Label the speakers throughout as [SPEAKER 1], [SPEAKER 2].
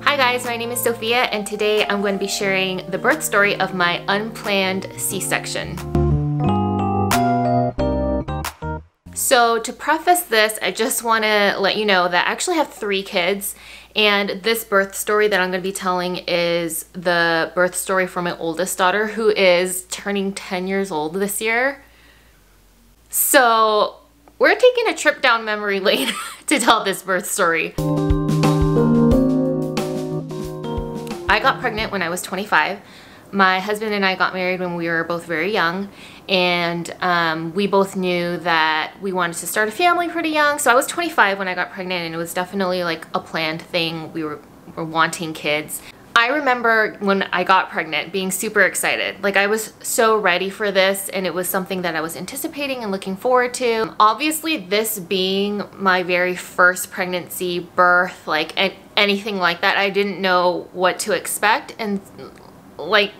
[SPEAKER 1] Hi guys, my name is Sophia and today I'm going to be sharing the birth story of my unplanned C-section. So to preface this, I just want to let you know that I actually have 3 kids, and this birth story that I'm going to be telling is the birth story for my oldest daughter, who is turning 10 years old this year. So we're taking a trip down memory lane to tell this birth story. I got pregnant when I was 25. My husband and I got married when we were both very young, and we both knew that we wanted to start a family pretty young. So I was 25 when I got pregnant, and it was definitely like a planned thing. We were wanting kids. I remember when I got pregnant being super excited. Like, I was so ready for this, and it was something that I was anticipating and looking forward to. Obviously, this being my very first pregnancy, birth, like anything like that, I didn't know what to expect. And like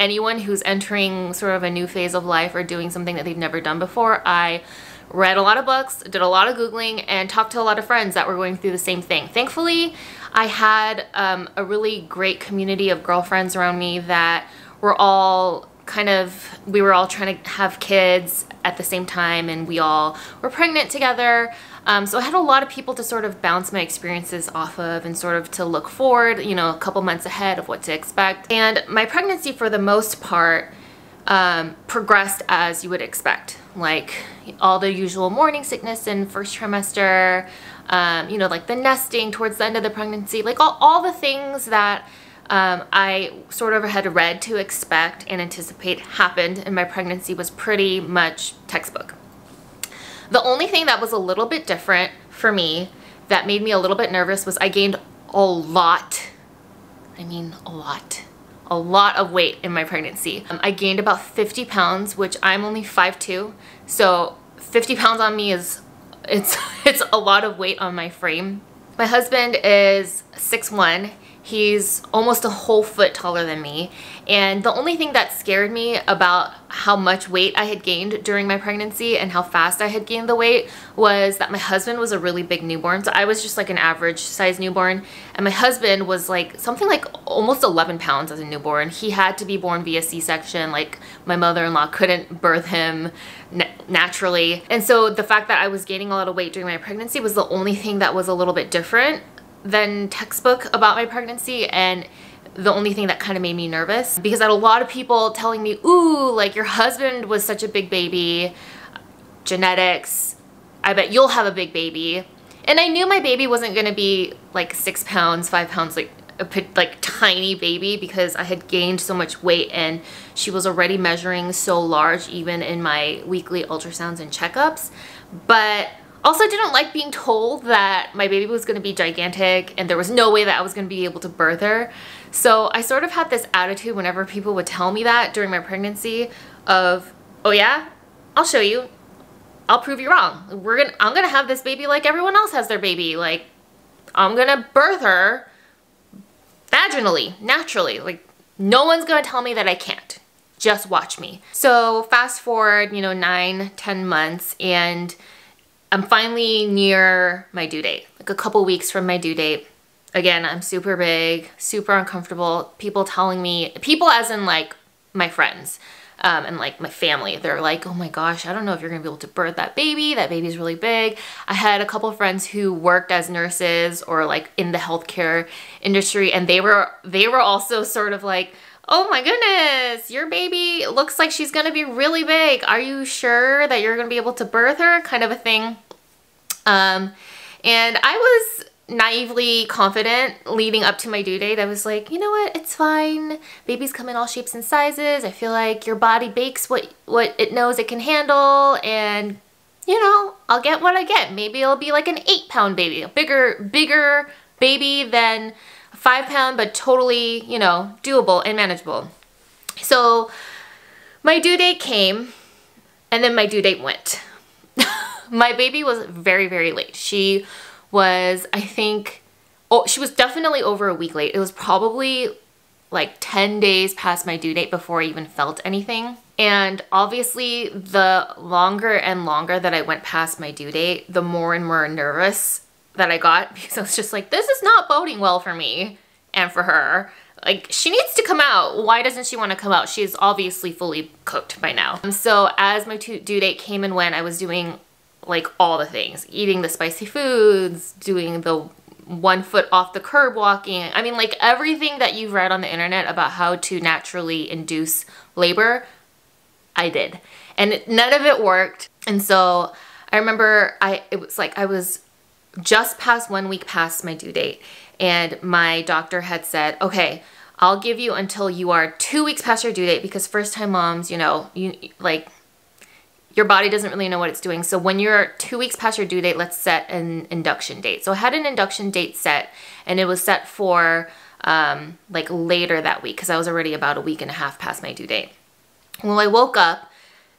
[SPEAKER 1] anyone who's entering sort of a new phase of life or doing something that they've never done before, I read a lot of books, did a lot of Googling, and talked to a lot of friends that were going through the same thing. Thankfully, I had a really great community of girlfriends around me that were all we were all trying to have kids at the same time, and we all were pregnant together. So I had a lot of people to sort of bounce my experiences off of and sort of to look forward, you know, a couple months ahead of what to expect. And my pregnancy, for the most part, progressed as you would expect. Like all the usual morning sickness in first trimester, you know, like the nesting towards the end of the pregnancy, like all the things that I sort of had read to expect and anticipate happened in my pregnancy was pretty much textbook. The only thing that was a little bit different for me that made me a little bit nervous was I gained a lot. I mean, a lot of weight in my pregnancy. I gained about 50 pounds, which I'm only 5'2", so 50 pounds on me is, it's a lot of weight on my frame. My husband is 6'1". He's almost a whole foot taller than me, and the only thing that scared me about how much weight I had gained during my pregnancy and how fast I had gained the weight was that my husband was a really big newborn. So I was just like an average size newborn, and my husband was like something like almost 11 pounds as a newborn. He had to be born via C-section. Like, my mother-in-law couldn't birth him naturally, and so the fact that I was gaining a lot of weight during my pregnancy was the only thing that was a little bit different than textbook about my pregnancy, and the only thing that kind of made me nervous, because I had a lot of people telling me, ooh, like, your husband was such a big baby, genetics, I bet you'll have a big baby. And I knew my baby wasn't gonna be like 6 pounds, 5 pounds, like a tiny baby, because I had gained so much weight and she was already measuring so large even in my weekly ultrasounds and checkups. But also, I didn't like being told that my baby was going to be gigantic and there was no way that I was going to be able to birth her. So I sort of had this attitude whenever people would tell me that during my pregnancy of, oh yeah, I'll show you. I'll prove you wrong. I'm going to have this baby like everyone else has their baby. Like, I'm going to birth her vaginally, naturally. Like, no one's going to tell me that I can't. Just watch me. So fast forward, you know, 9-10 months, and I'm finally near my due date, like a couple weeks from my due date. Again, I'm super big, super uncomfortable. People telling me, people as in like my friends and like my family, they're like, oh my gosh, I don't know if you're gonna be able to birth that baby. That baby's really big. I had a couple of friends who worked as nurses or like in the healthcare industry, and they were also sort of like, oh my goodness, your baby looks like she's gonna be really big. Are you sure that you're gonna be able to birth her? Kind of a thing. And I was naively confident leading up to my due date. I was like, you know what, it's fine. Babies come in all shapes and sizes. I feel like your body bakes what it knows it can handle, and you know, I'll get what I get. Maybe it'll be like an 8-pound baby, a bigger baby than 5 pound, but totally, you know, doable and manageable. So my due date came, and then my due date went. My baby was very, very late. She was, I think, she was definitely over a week late. It was probably like 10 days past my due date before I even felt anything. And obviously, the longer and longer that I went past my due date, the more and more nervous that I got, because I was just like, this is not boding well for me. and for her. Like, she needs to come out. Why doesn't she want to come out? She's obviously fully cooked by now. So as my due date came and went, I was doing like all the things. Eating the spicy foods, doing the 1 foot off the curb walking. I mean, like everything that you've read on the internet about how to naturally induce labor, I did. And none of it worked. And so I remember it was like I was just past 1 week past my due date. And my doctor had said, okay, I'll give you until you are 2 weeks past your due date, because first time moms, you know, your body doesn't really know what it's doing. So when you're 2 weeks past your due date, let's set an induction date. So I had an induction date set, and it was set for like later that week, because I was already about a week and a half past my due date. Well, I woke up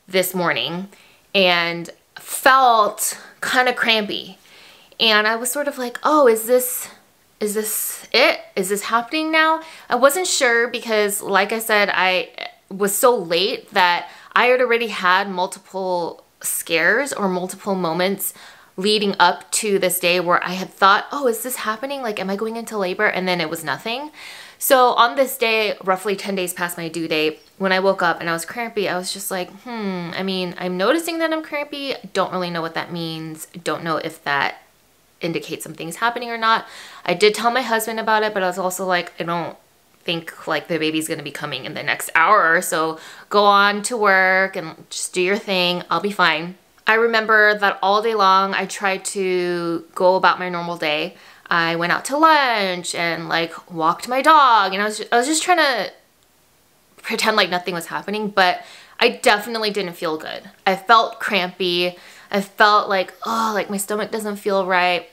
[SPEAKER 1] this morning and felt kind of crampy. And I was sort of like, oh, is this it? Is this happening now? I wasn't sure, because like I said, I was so late that I had already had multiple scares or multiple moments leading up to this day where I had thought, oh, is this happening? Like, am I going into labor? And then it was nothing. So on this day, roughly 10 days past my due date, when I woke up and I was crampy, I was just like, I mean, I'm noticing that I'm crampy. Don't really know what that means. Don't know if that indicates something's happening or not. I did tell my husband about it, but I was also like, I don't think like the baby's gonna be coming in the next hour or so. Go on to work and just do your thing. I'll be fine. I remember that all day long I tried to go about my normal day. I went out to lunch and like walked my dog, and I was just trying to pretend like nothing was happening, but I definitely didn't feel good. I felt crampy. I felt like, oh, like my stomach doesn't feel right.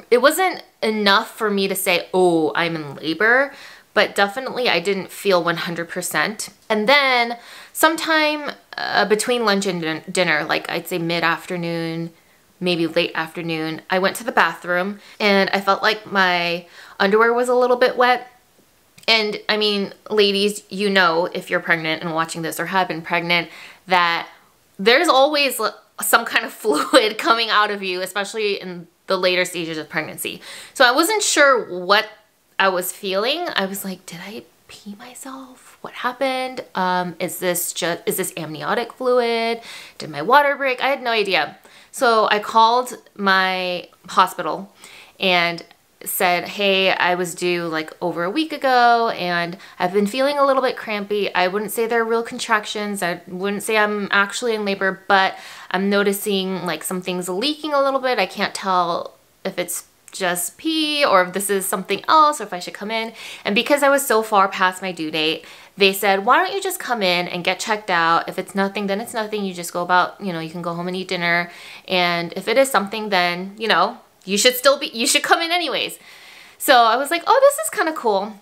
[SPEAKER 1] It wasn't enough for me to say, oh, I'm in labor, but definitely I didn't feel 100%. And then sometime between lunch and dinner, like I'd say mid-afternoon, maybe late afternoon, I went to the bathroom and I felt like my underwear was a little bit wet. And I mean, ladies, you know, if you're pregnant and watching this or have been pregnant, that there's always some kind of fluid coming out of you, especially in the later stages of pregnancy. So I wasn't sure what I was feeling. I was like, did I pee myself? What happened? Is this amniotic fluid? Did my water break? I had no idea. So I called my hospital and said, hey, I was due like over a week ago and I've been feeling a little bit crampy. I wouldn't say they're real contractions. I wouldn't say I'm actually in labor, but I'm noticing like some things leaking a little bit. I can't tell if it's just pee or if this is something else or if I should come in. And because I was so far past my due date, they said, why don't you just come in and get checked out? If it's nothing, then it's nothing. You just go about, you know, you can go home and eat dinner. And if it is something, then, you know, you should come in anyways. So I was like, oh, this is kind of cool.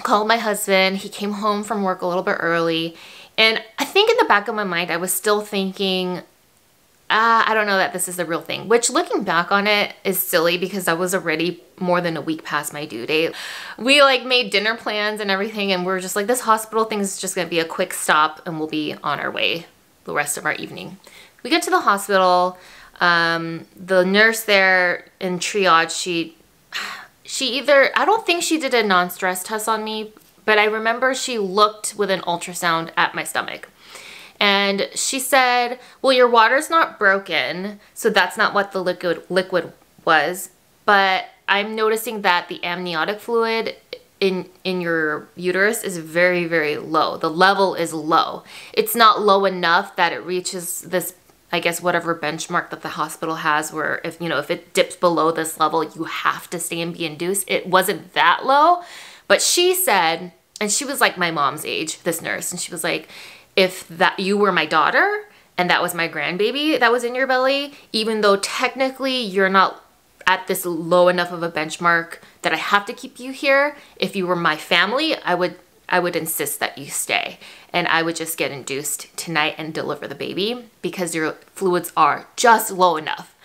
[SPEAKER 1] Called my husband. He came home from work a little bit early. And I think in the back of my mind, I was still thinking, I don't know that this is the real thing, which looking back on it is silly because I was already more than a week past my due date. We like made dinner plans and everything, and we're just like, this hospital thing is just gonna be a quick stop and we'll be on our way the rest of our evening. We get to the hospital. The nurse there in triage, I don't think she did a non-stress test on me, but I remember she looked with an ultrasound at my stomach. And she said, well, your water's not broken, so that's not what the liquid was, but I'm noticing that the amniotic fluid in your uterus is very, very low. The level is low. It's not low enough that it reaches this, I guess, whatever benchmark that the hospital has where if it dips below this level, you have to stay and be induced. It wasn't that low, but she said, and she was like my mom's age, this nurse, and she was like, if that you were my daughter and that was my grandbaby that was in your belly, even though technically you're not at this low enough of a benchmark that I have to keep you here, if you were my family, I would insist that you stay. And I would just get induced tonight and deliver the baby because your fluids are just low enough.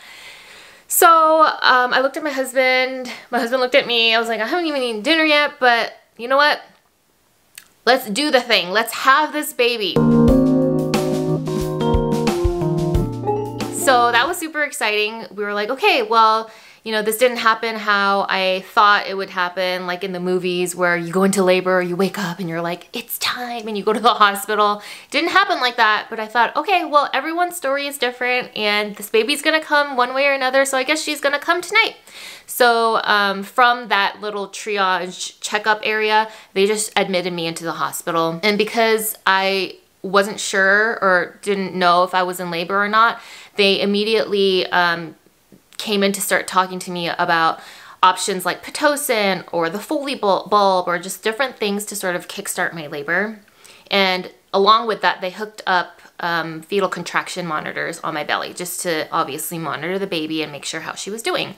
[SPEAKER 1] So I looked at my husband looked at me. I was like, I haven't even eaten dinner yet, but you know what? Let's do the thing. Let's have this baby. So that was super exciting. We were like, okay, well, you know, this didn't happen how I thought it would happen, like in the movies where you go into labor, you wake up and you're like, it's time, and you go to the hospital. It didn't happen like that, but I thought, okay, well, everyone's story is different and this baby's gonna come one way or another, so I guess she's gonna come tonight. So from that little triage checkup area, they just admitted me into the hospital. And because I wasn't sure or didn't know if I was in labor or not, they immediately came in to start talking to me about options like Pitocin or the Foley bulb or just different things to sort of kickstart my labor. And along with that, they hooked up fetal contraction monitors on my belly just to obviously monitor the baby and make sure how she was doing.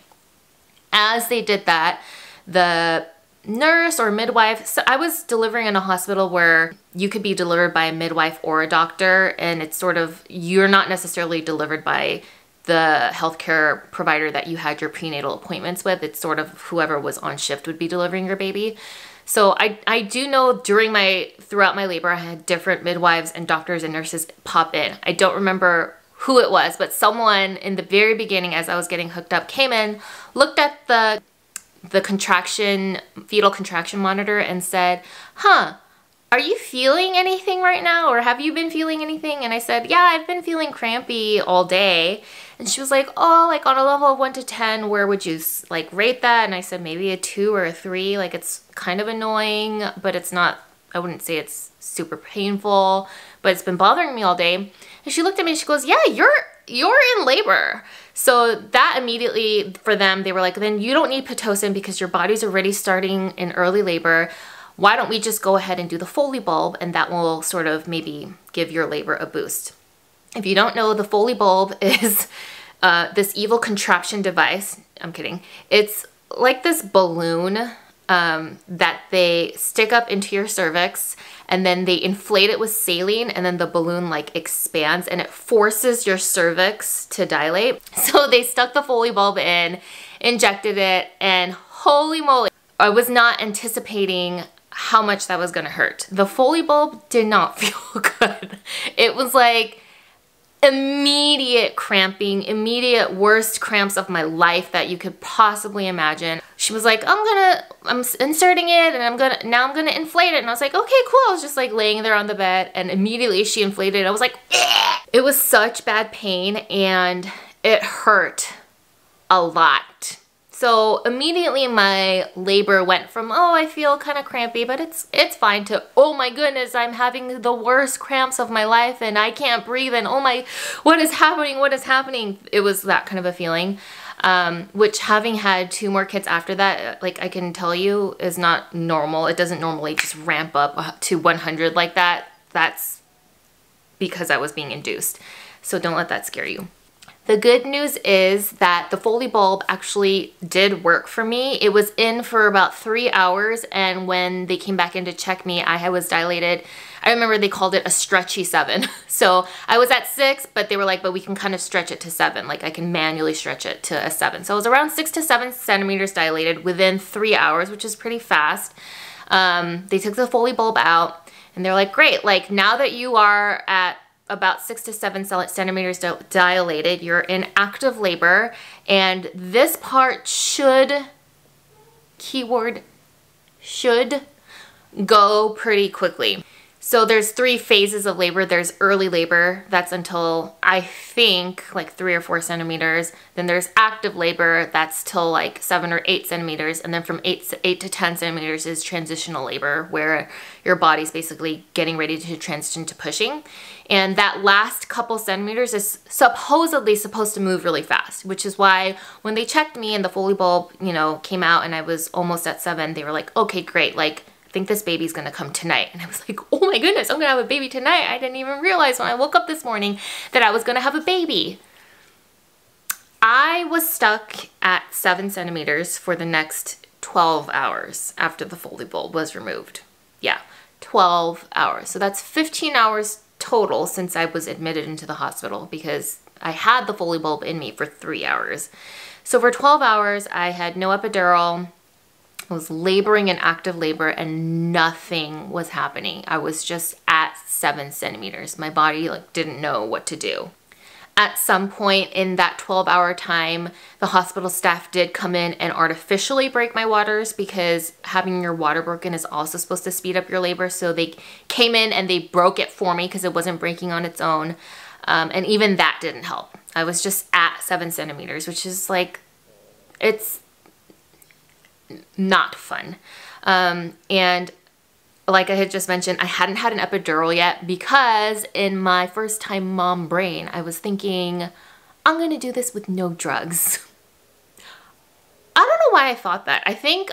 [SPEAKER 1] As they did that, the nurse or midwife, so I was delivering in a hospital where you could be delivered by a midwife or a doctor, and it's sort of, you're not necessarily delivered by the healthcare provider that you had your prenatal appointments with. It's sort of whoever was on shift would be delivering your baby. So I do know throughout my labor, I had different midwives and doctors and nurses pop in. I don't remember who it was, but someone in the very beginning as I was getting hooked up came in, looked at the fetal contraction monitor and said, huh, are you feeling anything right now? Or have you been feeling anything? And I said, yeah, I've been feeling crampy all day. And she was like, oh, like on a level of 1 to 10, where would you like rate that? And I said, maybe a 2 or a 3. Like, it's kind of annoying, but it's not, I wouldn't say it's super painful, but it's been bothering me all day. And she looked at me and she goes, yeah, you're in labor. So that immediately for them, they were like, then you don't need Pitocin because your body's already starting in early labor. Why don't we just go ahead and do the Foley bulb, and that will sort of maybe give your labor a boost. If you don't know, the Foley bulb is this evil contraption device. I'm kidding. It's like this balloon that they stick up into your cervix, and then they inflate it with saline, and then the balloon like expands and it forces your cervix to dilate. So they stuck the Foley bulb in, injected it, and holy moly, I was not anticipating how much that was gonna hurt. The Foley bulb did not feel good. It was like immediate cramping, immediate worst cramps of my life that you could possibly imagine. She was like, I'm inserting it and now I'm gonna inflate it. And I was like, okay, cool. I was just like laying there on the bed and immediately she inflated it. I was like, eh! It was such bad pain and it hurt a lot. So immediately my labor went from, oh, I feel kind of crampy, but it's fine, to, oh my goodness, I'm having the worst cramps of my life and I can't breathe and oh my, what is happening? What is happening? It was that kind of a feeling, which having had 2 more kids after that, like I can tell you, is not normal. It doesn't normally just ramp up to 100 like that. That's because I was being induced. So don't let that scare you. The good news is that the Foley bulb actually did work for me. It was in for about 3 hours, and when they came back in to check me, I was dilated. I remember they called it a stretchy 7. So I was at 6, but they were like, but we can kind of stretch it to 7. Like I can manually stretch it to a 7. So I was around 6 to 7 centimeters dilated within 3 hours, which is pretty fast. They took the Foley bulb out and they're like, great, like now that you are at about 6 to 7 centimeters dilated, you're in active labor, and this part should, keyword should, go pretty quickly. So there's 3 phases of labor. There's early labor, that's until I think like 3 or 4 centimeters. Then there's active labor, that's till like 7 or 8 centimeters. And then from 8 to 10 centimeters is transitional labor, where your body's basically getting ready to transition to pushing. And that last couple centimeters is supposedly supposed to move really fast, which is why when they checked me and the Foley bulb, you know, came out and I was almost at 7, they were like, okay, great, like I think this baby's gonna come tonight. And I was like, oh my goodness, I'm gonna have a baby tonight. I didn't even realize when I woke up this morning that I was gonna have a baby. I was stuck at 7 centimeters for the next 12 hours after the Foley bulb was removed. Yeah, 12 hours. So that's 15 hours total since I was admitted into the hospital, because I had the Foley bulb in me for 3 hours. So for 12 hours, I had no epidural. I was laboring in active labor and nothing was happening. I was just at 7 centimeters. My body like didn't know what to do. At some point in that 12-hour time, the hospital staff did come in and artificially break my waters, because having your water broken is also supposed to speed up your labor. So they came in and they broke it for me because it wasn't breaking on its own. And even that didn't help. I was just at 7 centimeters, which is like, it's not fun. And like I had just mentioned, I hadn't had an epidural yet, because in my first time mom brain, I was thinking, I'm going to do this with no drugs. I don't know why I thought that. I think,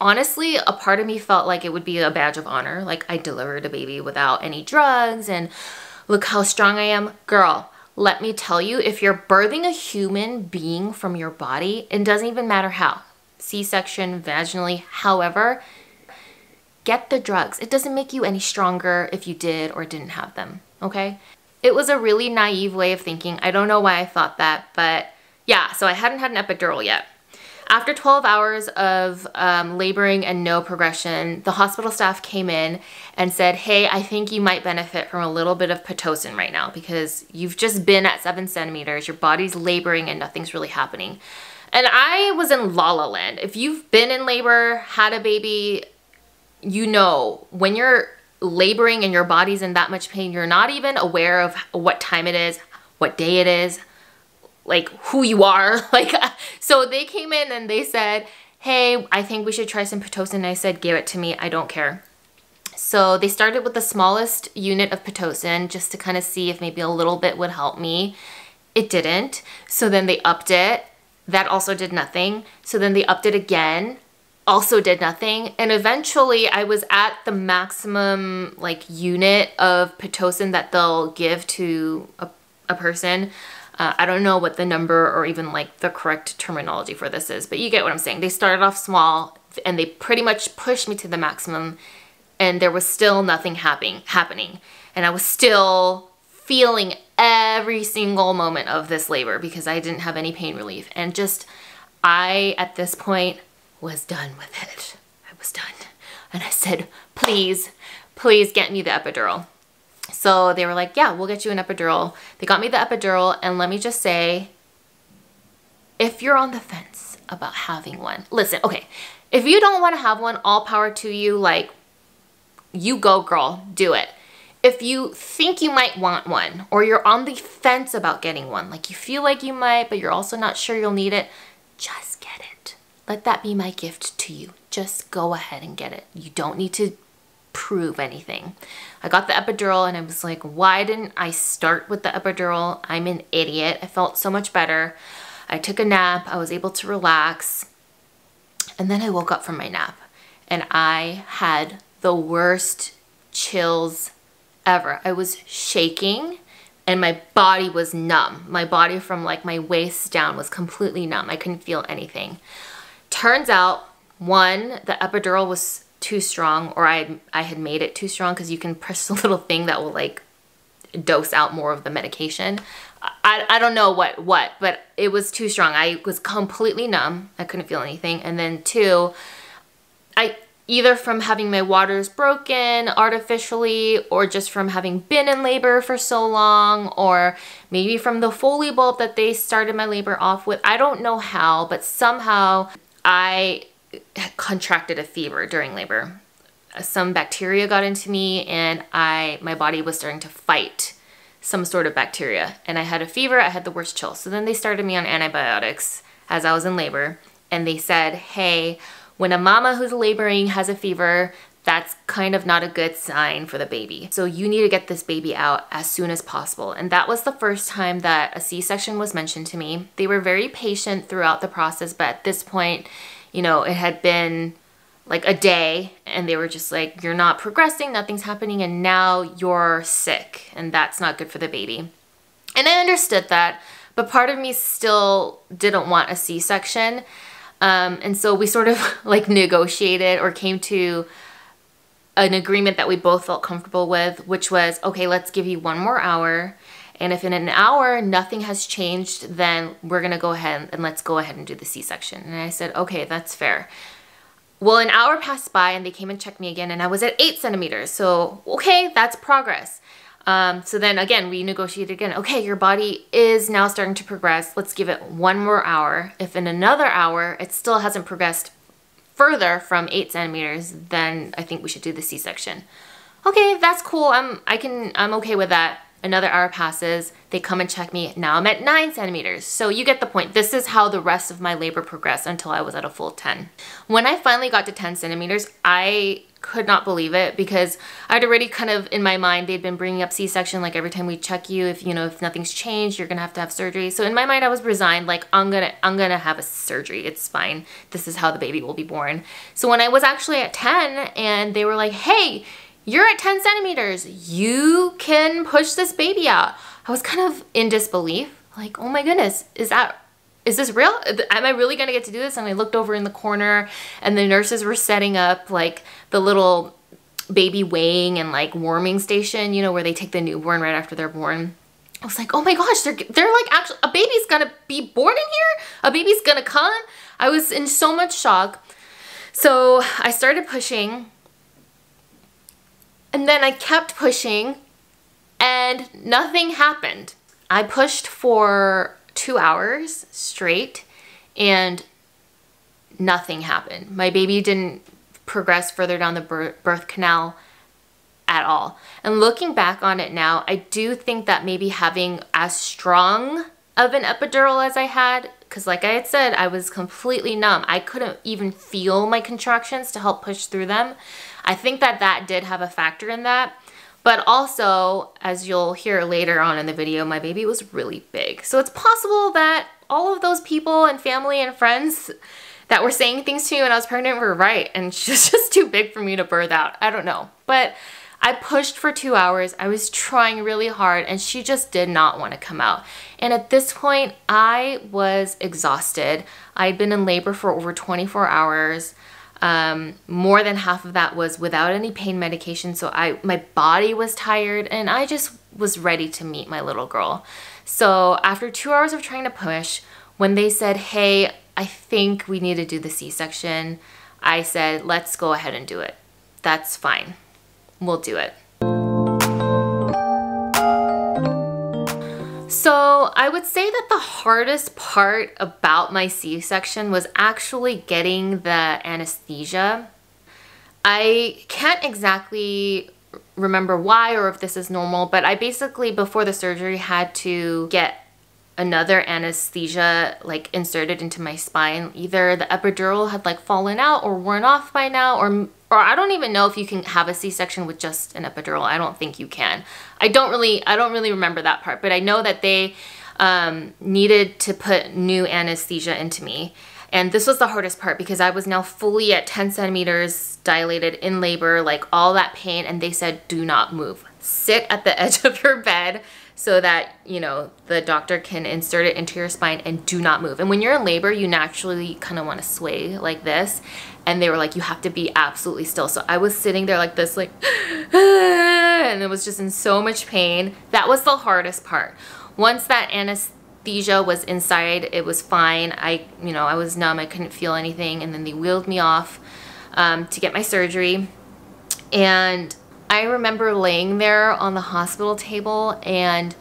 [SPEAKER 1] honestly, a part of me felt like it would be a badge of honor. Like, I delivered a baby without any drugs, and look how strong I am. Girl, let me tell you, if you're birthing a human being from your body, it doesn't even matter how. C-section, vaginally, however, get the drugs. It doesn't make you any stronger if you did or didn't have them, okay? It was a really naive way of thinking. I don't know why I thought that, but yeah, so I hadn't had an epidural yet. After 12 hours of laboring and no progression, the hospital staff came in and said, hey, I think you might benefit from a little bit of Pitocin right now, because you've just been at 7 centimeters, your body's laboring and nothing's really happening. And I was in la la land. If you've been in labor, had a baby, you know, when you're laboring and your body's in that much pain, you're not even aware of what time it is, what day it is, like who you are. Like, so they came in and they said, hey, I think we should try some Pitocin. I said, give it to me, I don't care. So they started with the smallest unit of Pitocin just to kind of see if maybe a little bit would help me. It didn't. So then they upped it. That also did nothing. So then they upped it again. Also did nothing. And eventually I was at the maximum like unit of Pitocin that they'll give to a person. I don't know what the number or even like the correct terminology for this is, but you get what I'm saying. They started off small and they pretty much pushed me to the maximum, and there was still nothing happening. And I was still feeling every single moment of this labor because I didn't have any pain relief. And just, I, at this point, was done with it. I was done. And I said, please, please get me the epidural. So they were like, yeah, we'll get you an epidural. They got me the epidural, and let me just say, if you're on the fence about having one, listen, okay, if you don't want to have one, all power to you, like, you go girl, do it. If you think you might want one, or you're on the fence about getting one, like you feel like you might, but you're also not sure you'll need it, just get it. Let that be my gift to you. Just go ahead and get it. You don't need to prove anything. I got the epidural and I was like, why didn't I start with the epidural? I'm an idiot. I felt so much better. I took a nap. I was able to relax. And then I woke up from my nap and I had the worst chills ever. I was shaking and my body was numb. My body from like my waist down was completely numb. I couldn't feel anything. Turns out, one, the epidural was too strong, or I had made it too strong, because you can press a little thing that will like dose out more of the medication. I don't know what, but it was too strong. I was completely numb. I couldn't feel anything. And then two, either from having my waters broken artificially, or just from having been in labor for so long, or maybe from the Foley bulb that they started my labor off with. I don't know how, but somehow I contracted a fever during labor. Some bacteria got into me and my body was starting to fight some sort of bacteria. And I had a fever, I had the worst chills. So then they started me on antibiotics as I was in labor. And they said, hey, when a mama who's laboring has a fever, that's kind of not a good sign for the baby. So you need to get this baby out as soon as possible. And that was the first time that a C-section was mentioned to me. They were very patient throughout the process, but at this point, you know, it had been like a day and they were just like, you're not progressing, nothing's happening, and now you're sick and that's not good for the baby. And I understood that, but part of me still didn't want a C-section. And so we sort of like negotiated or came to an agreement that we both felt comfortable with, which was, okay, let's give you 1 more hour. And if in an hour nothing has changed, then we're gonna go ahead and let's go ahead and do the C-section. And I said, okay, that's fair. Well, an hour passed by and they came and checked me again and I was at 8 centimeters. So, okay, that's progress. So then again, we negotiated again. Okay, your body is now starting to progress. Let's give it 1 more hour. If in another hour it still hasn't progressed further from 8 centimeters, then I think we should do the C-section. Okay, that's cool. I'm okay with that. Another hour passes. They come and check me. Now I'm at 9 centimeters. So you get the point. This is how the rest of my labor progressed until I was at a full 10. When I finally got to 10 centimeters, I could not believe it because I'd already kind of, in my mind, they'd been bringing up C-section, like every time we check you, if nothing's changed, you're gonna have to have surgery. So in my mind, I was resigned, like I'm gonna have a surgery. It's fine. This is how the baby will be born. So when I was actually at 10 and they were like, hey, you're at 10 centimeters, you can push this baby out. I was kind of in disbelief, like, oh my goodness, is this real? Am I really gonna get to do this? And I looked over in the corner and the nurses were setting up like the little baby weighing and like warming station, where they take the newborn right after they're born. I was like, oh my gosh, they're like, actually, a baby's gonna be born in here? A baby's gonna come? I was in so much shock. So I started pushing and then I kept pushing and nothing happened. I pushed for 2 hours straight and nothing happened. My baby didn't progress further down the birth canal at all. And looking back on it now, I do think that maybe having as strong of an epidural as I had, because like I had said, I was completely numb. I couldn't even feel my contractions to help push through them. I think that did have a factor in that. But also, as you'll hear later on in the video, my baby was really big. So it's possible that all of those people and family and friends that were saying things to me when I was pregnant were right. And she was just too big for me to birth out. I don't know. But I pushed for 2 hours. I was trying really hard and she just did not want to come out. And at this point, I was exhausted. I'd been in labor for over 24 hours. More than half of that was without any pain medication. So my body was tired and I just was ready to meet my little girl. So after 2 hours of trying to push, when they said, hey, I think we need to do the C-section, I said, let's go ahead and do it. That's fine. We'll do it. So I would say that the hardest part about my C-section was actually getting the anesthesia. I can't exactly remember why or if this is normal, but I basically, before the surgery, had to get another anesthesia like inserted into my spine. Either the epidural had like fallen out or worn off by now, or I don't even know if you can have a C-section with just an epidural. I don't think you can. I don't really remember that part, but I know that they needed to put new anesthesia into me. And this was the hardest part because I was now fully at 10 centimeters dilated in labor, like all that pain, and they said, do not move. Sit at the edge of your bed so that, the doctor can insert it into your spine, and do not move. And when you're in labor, you naturally kind of want to sway like this. And they were like, you have to be absolutely still. So I was sitting there like this, like, and it was just in so much pain. That was the hardest part. Once that anesthesia was inside, it was fine. I was numb. I couldn't feel anything. And then they wheeled me off to get my surgery. And I remember laying there on the hospital table and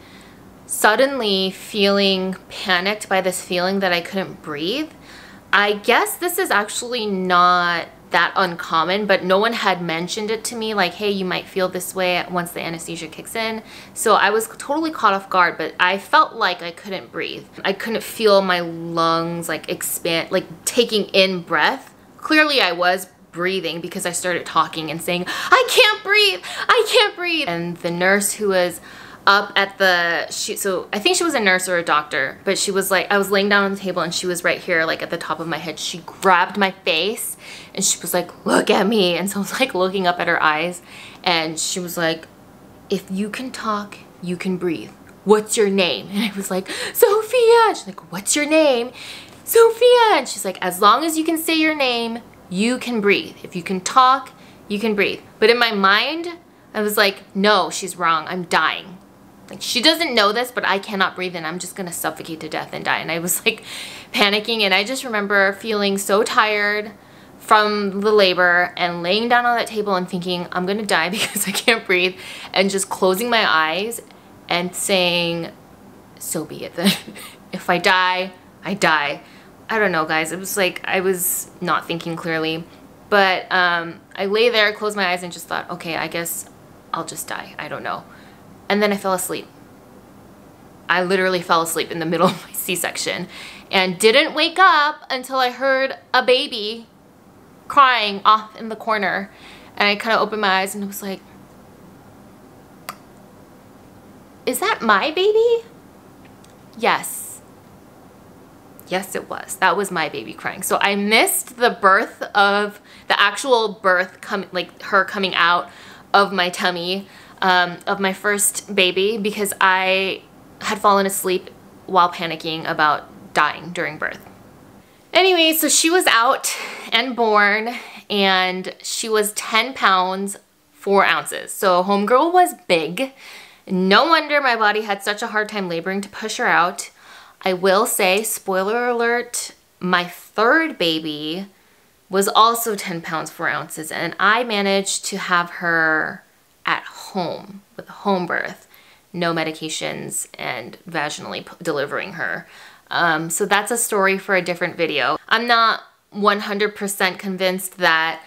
[SPEAKER 1] suddenly feeling panicked by this feeling that I couldn't breathe. I guess this is actually not that uncommon, but no one had mentioned it to me, like, hey, you might feel this way once the anesthesia kicks in. So I was totally caught off guard, but I felt like I couldn't breathe. I couldn't feel my lungs like expand, like taking in breath. Clearly I was breathing because I started talking and saying, I can't breathe, I can't breathe. And the nurse who was up at so I think she was a nurse or a doctor, but she was like, I was laying down on the table and she was right here, like at the top of my head. She grabbed my face and she was like, look at me. And so I was like looking up at her eyes and she was like, if you can talk, you can breathe. What's your name? And I was like, Sophia. She's like, what's your name? Sophia. And she's like, as long as you can say your name, you can breathe. If you can talk, you can breathe. But in my mind, I was like, no, she's wrong. I'm dying. Like, she doesn't know this, but I cannot breathe and I'm just gonna suffocate to death and die. And I was like panicking, and I just remember feeling so tired, from the labor and laying down on that table and thinking, I'm gonna die because I can't breathe, and just closing my eyes and saying, so be it then. If I die, I die. I don't know, guys. It was like I was not thinking clearly. But I lay there, closed my eyes, and just thought, okay, I guess I'll just die. I don't know. And then I fell asleep. I literally fell asleep in the middle of my C-section and didn't wake up until I heard a baby crying off in the corner. And I kind of opened my eyes and was like, is that my baby? Yes. Yes, it was. That was my baby crying. So I missed the birth of, the actual birth, like her coming out of my tummy of my first baby, because I had fallen asleep while panicking about dying during birth. Anyway, so she was out and born, and she was 10 pounds, 4 ounces. So homegirl was big. No wonder my body had such a hard time laboring to push her out. I will say, spoiler alert, my third baby was also 10 pounds, 4 ounces, and I managed to have her at home with a home birth, no medications, and vaginally delivering her. So that's a story for a different video. I'm not 100% convinced that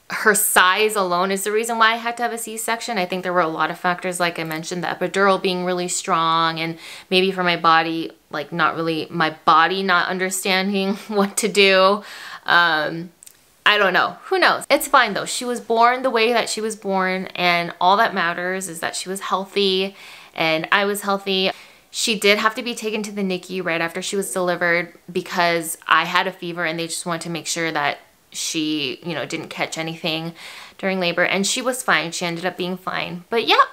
[SPEAKER 1] her size alone is the reason why I had to have a C-section. I think there were a lot of factors, like I mentioned, the epidural being really strong, and maybe for my body, like my body not understanding what to do. I don't know. Who knows? It's fine though. She was born the way that she was born, and all that matters is that she was healthy and I was healthy. She did have to be taken to the NICU right after she was delivered because I had a fever, and they just wanted to make sure that she, you know, didn't catch anything during labor, and she was fine. She ended up being fine. But yeah,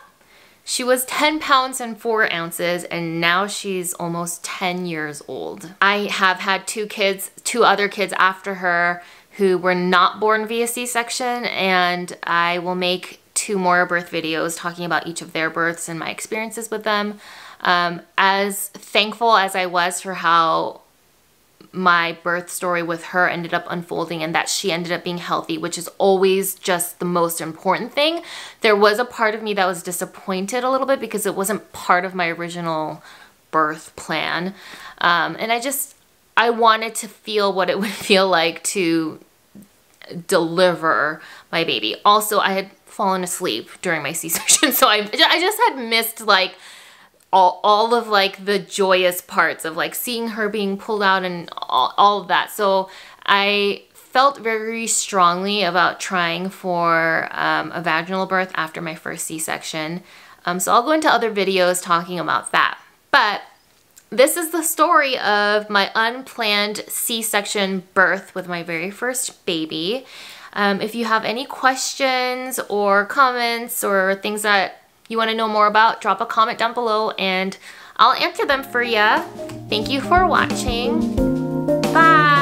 [SPEAKER 1] she was 10 pounds and 4 ounces, and now she's almost 10 years old. I have had two other kids after her who were not born via C-section, and I will make 2 more birth videos talking about each of their births and my experiences with them. As thankful as I was for how my birth story with her ended up unfolding and that she ended up being healthy, which is always just the most important thing, there was a part of me that was disappointed a little bit because it wasn't part of my original birth plan. And I wanted to feel what it would feel like to deliver my baby. Also, I had fallen asleep during my C-section, so I just had missed like all of like the joyous parts of like seeing her being pulled out and all of that. So I felt very strongly about trying for a vaginal birth after my first C-section. So I'll go into other videos talking about that. But this is the story of my unplanned C-section birth with my very first baby. If you have any questions or comments or things that you want to know more about, drop a comment down below and I'll answer them for you. Thank you for watching. Bye.